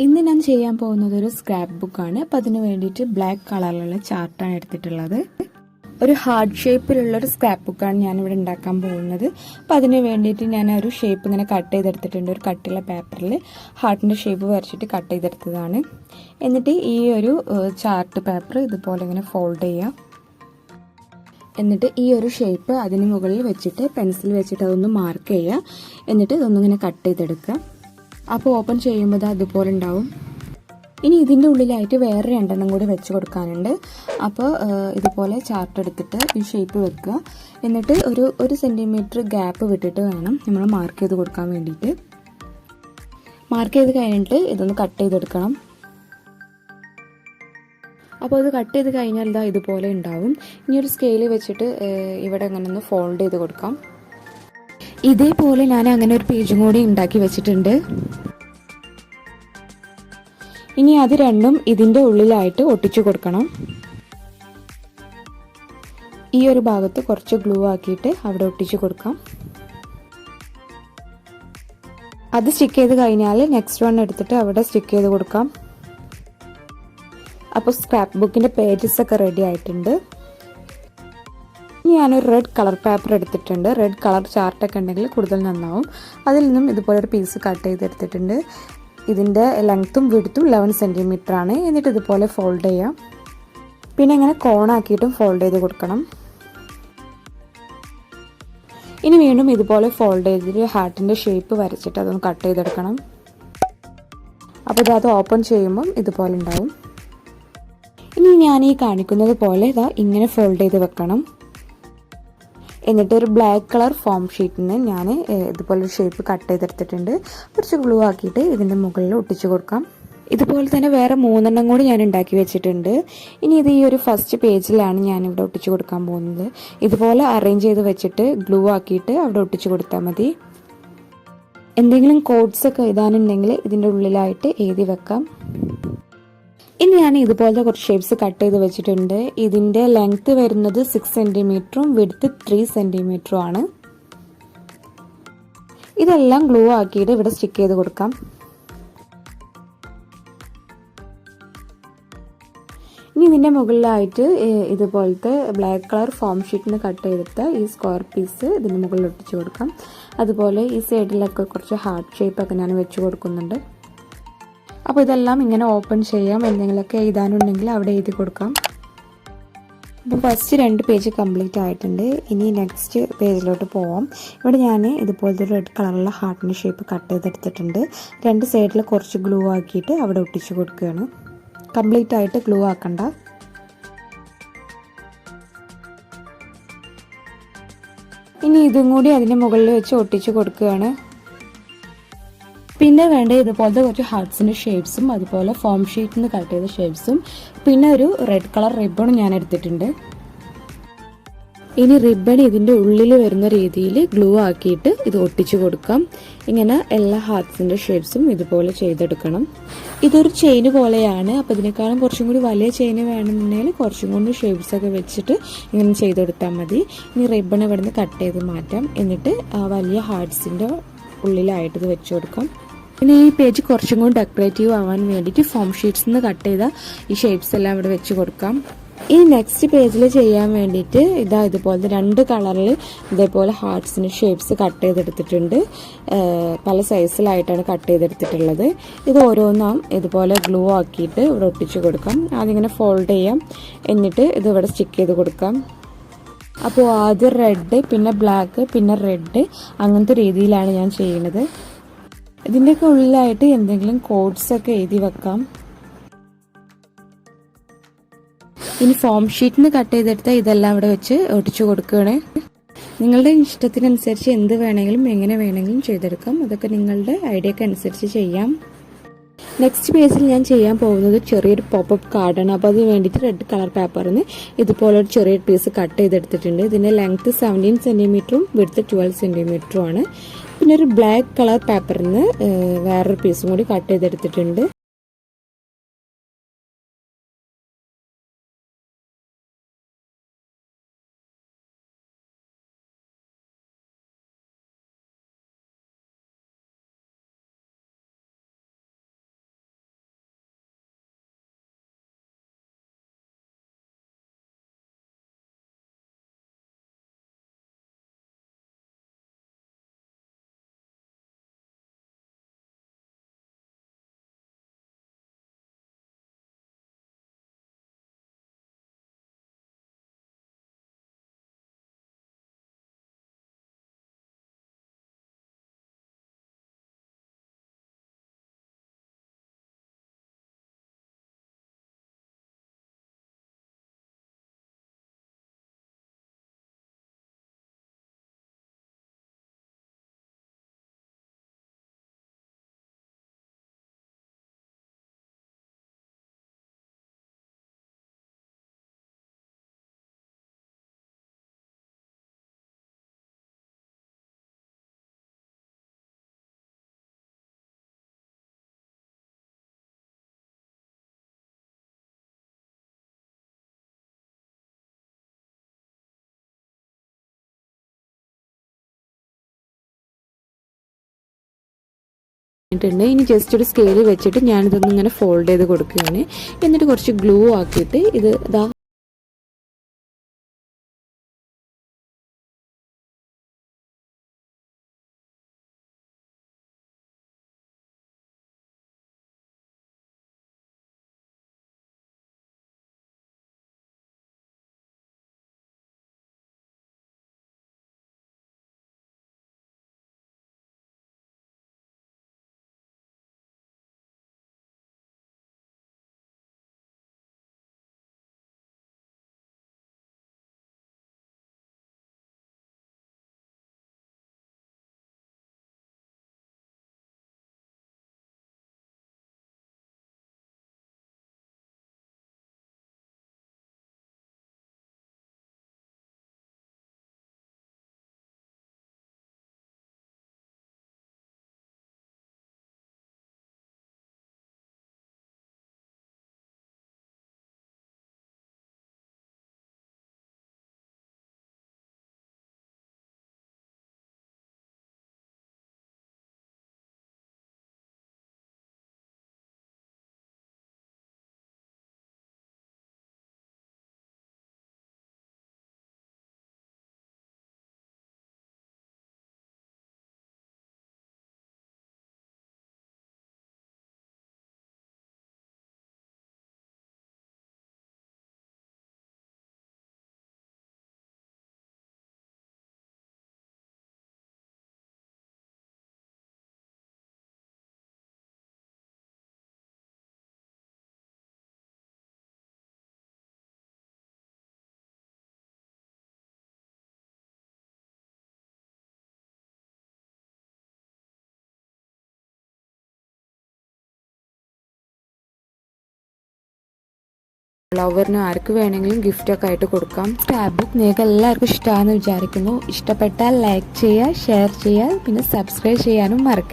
ഇന്ന് ഞാൻ ചെയ്യാൻ പോകുന്നത് ഒരു സ്ക്രാപ്പ് ബുക്കാണ്. അപ്പോൾ അതിന് വേണ്ടിയിട്ട് ബ്ലാക്ക് കളറിലുള്ള ചാർട്ടാണ് എടുത്തിട്ടുള്ളത്. ഒരു ഹാർഡ് ഷേപ്പിലുള്ള ഒരു സ്ക്രാപ്പ് ബുക്കാണ് ഞാനിവിടെ ഉണ്ടാക്കാൻ പോകുന്നത്. അപ്പോൾ അതിന് വേണ്ടിയിട്ട് ഞാൻ ഒരു ഷേപ്പ് ഇങ്ങനെ കട്ട് ചെയ്തെടുത്തിട്ടുണ്ട്. ഒരു കട്ടിയുള്ള പേപ്പറിൽ ഹാർട്ടിൻ്റെ ഷേപ്പ് വരച്ചിട്ട് കട്ട് ചെയ്തെടുത്തതാണ്. എന്നിട്ട് ഈ ഒരു ചാർട്ട് പേപ്പർ ഇതുപോലെ ഇങ്ങനെ ഫോൾഡ് ചെയ്യാം. എന്നിട്ട് ഈ ഒരു ഷേപ്പ് അതിന് മുകളിൽ വെച്ചിട്ട് പെൻസിൽ വെച്ചിട്ട് അതൊന്ന് മാർക്ക് ചെയ്യുക. എന്നിട്ട് ഇതൊന്നിങ്ങനെ കട്ട് ചെയ്തെടുക്കുക. അപ്പോൾ ഓപ്പൺ ചെയ്യുമ്പോൾ അതുപോലെ ഉണ്ടാവും. ഇനി ഇതിൻ്റെ ഉള്ളിലായിട്ട് വേറെ രണ്ടെണ്ണം കൂടി വെച്ച് കൊടുക്കാനുണ്ട്. അപ്പോൾ ഇതുപോലെ ചാർട്ട് എടുത്തിട്ട് ഈ ഷേപ്പ് വെക്കുക. എന്നിട്ട് ഒരു സെൻറ്റിമീറ്റർ ഗ്യാപ്പ് വിട്ടിട്ട് വേണം നമ്മൾ മാർക്ക് ചെയ്ത് കൊടുക്കാൻ വേണ്ടിയിട്ട്. മാർക്ക് ചെയ്ത് കഴിഞ്ഞിട്ട് ഇതൊന്ന് കട്ട് ചെയ്തെടുക്കണം. അപ്പോൾ ഇത് കട്ട് ചെയ്ത് കഴിഞ്ഞാൽ ഇതാ ഇതുപോലെ ഉണ്ടാവും. ഇനി ഒരു സ്കെയിൽ വെച്ചിട്ട് ഇവിടെ അങ്ങനെ ഒന്ന് ഫോൾഡ് ചെയ്ത് കൊടുക്കാം. ഇതേപോലെ ഞാൻ അങ്ങനെ ഒരു പേജും കൂടി ഉണ്ടാക്കി വെച്ചിട്ടുണ്ട്. ഇനി അത് രണ്ടും ഇതിൻ്റെ ഉള്ളിലായിട്ട് ഒട്ടിച്ചു കൊടുക്കണം. ഈ ഒരു ഭാഗത്ത് കുറച്ച് ഗ്ലൂ ആക്കിയിട്ട് അവിടെ ഒട്ടിച്ചു കൊടുക്കാം. അത് സ്റ്റിക്ക് ചെയ്ത് കഴിഞ്ഞാൽ നെക്സ്റ്റ് വൺ എടുത്തിട്ട് അവിടെ സ്റ്റിക്ക് ചെയ്ത് കൊടുക്കാം. അപ്പോൾ സ്ക്രാപ്പ് ബുക്കിൻ്റെ പേജസ് ഒക്കെ റെഡി ആയിട്ടുണ്ട്. ഇനി ഞാനൊരു റെഡ് കളർ പേപ്പർ എടുത്തിട്ടുണ്ട്. റെഡ് കളർ ചാർട്ടൊക്കെ ഉണ്ടെങ്കിൽ കൂടുതൽ നന്നാവും. അതിൽ നിന്നും ഇതുപോലെ ഒരു പീസ് കട്ട് ചെയ്തെടുത്തിട്ടുണ്ട്. ഇതിൻ്റെ ലെങ്ത്തും വിഡ്ത്തും 11 സെൻറ്റിമീറ്റർ ആണ്. എന്നിട്ട് ഇതുപോലെ ഫോൾഡ് ചെയ്യാം. പിന്നെ ഇങ്ങനെ കോണാക്കിയിട്ടും ഫോൾഡ് ചെയ്ത് കൊടുക്കണം. ഇനി വീണ്ടും ഇതുപോലെ ഫോൾഡ് ചെയ്തിട്ട് ഹാർട്ടിൻ്റെ ഷേപ്പ് വരച്ചിട്ട് അതൊന്ന് കട്ട് ചെയ്തെടുക്കണം. അപ്പോൾ അത് ഓപ്പൺ ചെയ്യുമ്പം ഇതുപോലെ ഉണ്ടാവും. ഇനി ഞാൻ ഈ കാണിക്കുന്നത് പോലെ ഇതാ ഇങ്ങനെ ഫോൾഡ് ചെയ്ത് വെക്കണം. എന്നിട്ട് ഒരു ബ്ലാക്ക് കളർ ഫോം ഷീറ്റിന് ഞാൻ ഇതുപോലെ ഒരു ഷേപ്പ് കട്ട് ചെയ്തെടുത്തിട്ടുണ്ട്. കുറച്ച് ഗ്ലൂ ആക്കിയിട്ട് ഇതിൻ്റെ മുകളിൽ ഒട്ടിച്ചു കൊടുക്കാം. ഇതുപോലെ തന്നെ വേറെ 3 എണ്ണം കൂടി ഞാൻ ഉണ്ടാക്കി വെച്ചിട്ടുണ്ട്. ഇനി ഇത് ഈ ഒരു ഫസ്റ്റ് പേജിലാണ് ഞാനിവിടെ ഒട്ടിച്ചു കൊടുക്കാൻ പോകുന്നത്. ഇതുപോലെ അറേഞ്ച് ചെയ്ത് വെച്ചിട്ട് ഗ്ലൂ ആക്കിയിട്ട് അവിടെ ഒട്ടിച്ചു കൊടുത്താൽ മതി. എന്തെങ്കിലും കോഡ്സ് ഒക്കെ എഴുതാനുണ്ടെങ്കിൽ ഇതിൻ്റെ ഉള്ളിലായിട്ട് എഴുതി വെക്കാം. ഇനി ഞാൻ ഇതുപോലത്തെ കുറച്ച് ഷേപ്സ് കട്ട് ചെയ്ത് വെച്ചിട്ടുണ്ട്. ഇതിൻ്റെ ലെങ്ത്ത് വരുന്നത് 6 സെൻറ്റിമീറ്ററും വിഡ്ത്ത് 3 സെൻറ്റിമീറ്ററും ആണ്. ഇതെല്ലാം ഗ്ലൂ ആക്കിയിട്ട് ഇവിടെ സ്റ്റിക്ക് ചെയ്ത് കൊടുക്കാം. ഇനി ഇതിൻ്റെ മുകളിലായിട്ട് ഇതുപോലത്തെ ബ്ലാക്ക് കളർ ഫോം ഷീറ്റിന് കട്ട് ചെയ്തെടുത്ത ഈ സ്ക്വയർ പീസ് ഇതിൻ്റെ മുകളിൽ ഒട്ടിച്ച് കൊടുക്കാം. അതുപോലെ ഈ സൈഡിലൊക്കെ കുറച്ച് ഹാർട്ട് ഷേപ്പൊക്കെ ഞാൻ വെച്ച് കൊടുക്കുന്നുണ്ട്. അപ്പോൾ ഇതെല്ലാം ഇങ്ങനെ ഓപ്പൺ ചെയ്യാം. എന്തെങ്കിലുമൊക്കെ എഴുതാനുണ്ടെങ്കിൽ അവിടെ എഴുതി കൊടുക്കാം. അപ്പോൾ ഫസ്റ്റ് 2 പേജ് കംപ്ലീറ്റ് ആയിട്ടുണ്ട്. ഇനി നെക്സ്റ്റ് പേജിലോട്ട് പോവാം. ഇവിടെ ഞാൻ ഇതുപോലത്തെ റെഡ് കളറുള്ള ഹാർട്ടിൻ്റെ ഷേപ്പ് കട്ട് ചെയ്തെടുത്തിട്ടുണ്ട്. 2 സൈഡിൽ കുറച്ച് ഗ്ലൂ ആക്കിയിട്ട് അവിടെ ഒട്ടിച്ച് കൊടുക്കുകയാണ്. കംപ്ലീറ്റ് ആയിട്ട് ഗ്ലൂ ആക്കണ്ട. ഇനി ഇതും കൂടി അതിൻ്റെ മുകളിൽ വെച്ച് ഒട്ടിച്ച് കൊടുക്കുകയാണ്. പിന്നെ വേണ്ട ഇതുപോലത്തെ കുറച്ച് ഹാർട്ട്സിൻ്റെ ഷേപ്സും അതുപോലെ ഫോം ഷീറ്റിൽ നിന്ന് കട്ട് ചെയ്ത ഷേപ്സും പിന്നെ ഒരു റെഡ് കളർ റിബണും ഞാൻ എടുത്തിട്ടുണ്ട്. ഇനി റിബൺ ഇതിൻ്റെ ഉള്ളിൽ വരുന്ന രീതിയിൽ ഗ്ലൂ ആക്കിയിട്ട് ഇത് ഒട്ടിച്ചു കൊടുക്കാം. ഇങ്ങനെ എല്ലാ ഹാർട്ട്സിൻ്റെ ഷേപ്സും ഇതുപോലെ ചെയ്തെടുക്കണം. ഇതൊരു ചെയിന് പോലെയാണ്. അപ്പോൾ ഇതിനേക്കാളും കുറച്ചും കൂടി വലിയ ചെയിന് വേണമെന്നുണ്ടെങ്കിൽ കുറച്ചും കൂടി ഷേപ്സൊക്കെ വെച്ചിട്ട് ഇങ്ങനെ ചെയ്തെടുത്താൽ മതി. ഇനി റിബൺ ഇവിടുന്ന് കട്ട് ചെയ്ത് മാറ്റാം. എന്നിട്ട് ആ വലിയ ഹാർട്ട്സിൻ്റെ ഉള്ളിലായിട്ട് ഇത് വെച്ച് കൊടുക്കാം. പിന്നെ ഈ പേജ് കുറച്ചും കൂടി ഡെക്കറേറ്റീവ് ആവാൻ വേണ്ടിയിട്ട് ഫോം ഷീറ്റ്സിൽ നിന്ന് കട്ട് ചെയ്ത ഈ ഷേപ്സ് എല്ലാം ഇവിടെ വെച്ച് കൊടുക്കാം. ഈ നെക്സ്റ്റ് പേജിൽ ചെയ്യാൻ വേണ്ടിയിട്ട് ഇതുപോലത്തെ 2 കളറിൽ ഇതേപോലെ ഹാർട്ട്സിൻ്റെ ഷേപ്സ് കട്ട് ചെയ്തെടുത്തിട്ടുണ്ട്. പല സൈസിലായിട്ടാണ് കട്ട് ചെയ്തെടുത്തിട്ടുള്ളത്. ഇത് ഓരോന്നാം ഇതുപോലെ ഗ്ലൂ ആക്കിയിട്ട് ഇവിടെ ഒട്ടിച്ച് കൊടുക്കാം. അതിങ്ങനെ ഫോൾഡ് ചെയ്യാം. എന്നിട്ട് ഇത് ഇവിടെ സ്റ്റിക്ക് ചെയ്ത് കൊടുക്കാം. അപ്പോൾ ആദ്യം റെഡ്, പിന്നെ ബ്ലാക്ക്, പിന്നെ റെഡ്, അങ്ങനത്തെ രീതിയിലാണ് ഞാൻ ചെയ്യുന്നത്. ഇതിൻ്റെയൊക്കെ ഉള്ളിലായിട്ട് എന്തെങ്കിലും കോഡ്സൊക്കെ എഴുതി വെക്കാം. ഇനി ഫോം ഷീറ്റിന് കട്ട് ചെയ്തെടുത്ത ഇതെല്ലാം ഇവിടെ വെച്ച് ഒട്ടിച്ചു കൊടുക്കുകയാണ്. നിങ്ങളുടെ ഇഷ്ടത്തിനനുസരിച്ച് എന്ത് വേണമെങ്കിലും എങ്ങനെ വേണമെങ്കിലും ചെയ്തെടുക്കാം. അതൊക്കെ നിങ്ങളുടെ ഐഡിയക്ക് അനുസരിച്ച് ചെയ്യാം. നെക്സ്റ്റ് പേജിൽ ഞാൻ ചെയ്യാൻ പോകുന്നത് ചെറിയൊരു പോപ്പപ്പ് കാർഡാണ്. അപ്പോൾ അതിന് വേണ്ടിയിട്ട് റെഡ് കളർ പേപ്പറിൽ നിന്ന് ഇതുപോലൊരു ചെറിയൊരു പീസ് കട്ട് ചെയ്തെടുത്തിട്ടുണ്ട്. ഇതിൻ്റെ ലെങ്ത്ത് 17 സെൻറ്റിമീറ്ററും വിഡ്ത്ത് 12 സെൻറ്റിമീറ്ററും ആണ്. പിന്നെ ഒരു ബ്ലാക്ക് കളർ പേപ്പറിൽ നിന്ന് വേറൊരു പീസും കൂടി കട്ട് ചെയ്തെടുത്തിട്ടുണ്ട്. ഇനി ജസ്റ്റ് ഒരു സ്കെയിൽ വെച്ചിട്ട് ഞാനിതൊന്ന് ഇങ്ങനെ ഫോൾഡ് ചെയ്ത് കൊടുക്കുകയാണ്. എന്നിട്ട് കുറച്ച് ഗ്ലൂ ആക്കിയിട്ട് ഇത് ഇതാ ഫ്ലവറിന് ആർക്ക് വേണമെങ്കിലും ഗിഫ്റ്റൊക്കെ ആയിട്ട് കൊടുക്കാം. സ്ക്രാപ്പ് ബുക്ക് നിങ്ങൾക്ക് എല്ലാവർക്കും ഇഷ്ടമാണെന്ന് വിചാരിക്കുന്നു. ഇഷ്ടപ്പെട്ടാൽ ലൈക്ക് ചെയ്യുക, ഷെയർ ചെയ്യുക, പിന്നെ സബ്സ്ക്രൈബ് ചെയ്യാനും മറക്കരുത്.